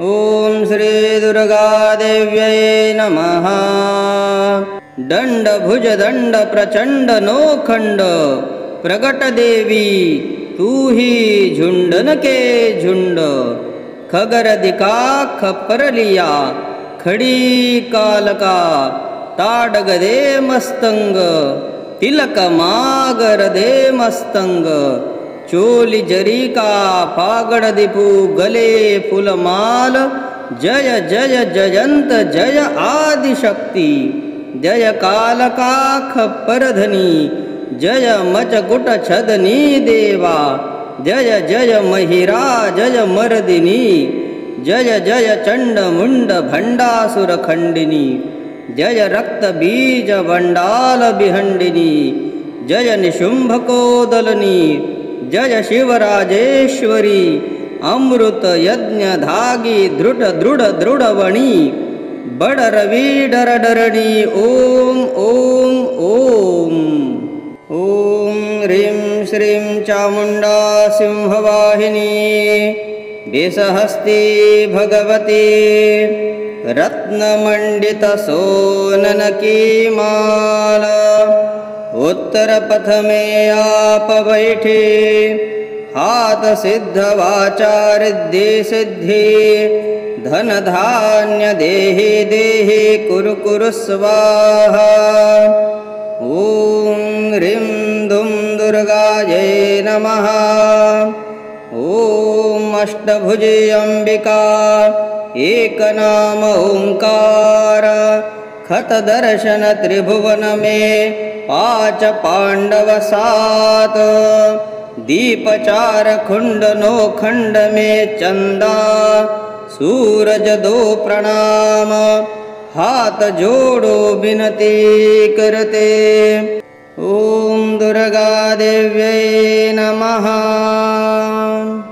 ओम श्री दुर्गा देव्यै नमः। दंड भुज दंड प्रचंड नोखंड प्रगट देवी तू ही झुंडन के झुंड। खगर दिका खपरलिया खडी कालका ताडग दे मस्तंग तिलक मागर दे मस्तंग। चोली जरिका फागड दीपू गले फुलमाल। जय जय जयंत जय आदिशक्ती जय कालका खप्परधनी। जय मचकुट छदनी देवा जय जय महिरा जय मर्दिनी। जय जय चंड मुंड भंडासुर खंडिनी। जय रक्त बीज बंडाल बिहंडिनी। जय निशुंभ कोदलनी। जय शिवराजेश्वरी अमृत यज्ञ धागी दृढ दृढ दृढवणी। बड रवी डर डरणी ओम ओम ओम। ओम ह्रीं श्रीं चामुंडा सिंहवाहिनी बेसहस्ती भगवती। रत्नमंडित सोनन की माला। उत्तर पथ में आप बैठे हाथ सिद्ध वाचा रिद्धि सिद्धि। धन धान्य देहि देहि कुरु कुरु स्वाहा। ओम ह्रीं दुं दुर्गायै नमः। ओम अष्टभुजे अंबिका एक नाम ओंकार। खत दर्शन त्रिभुवन में पांच पांडव सात। दीप चार खुंड नो खंड में चंदा। सूरज दो प्रणाम हाथ जोड़ो विनती करते। ओम दुर्गा देव्यै नमः।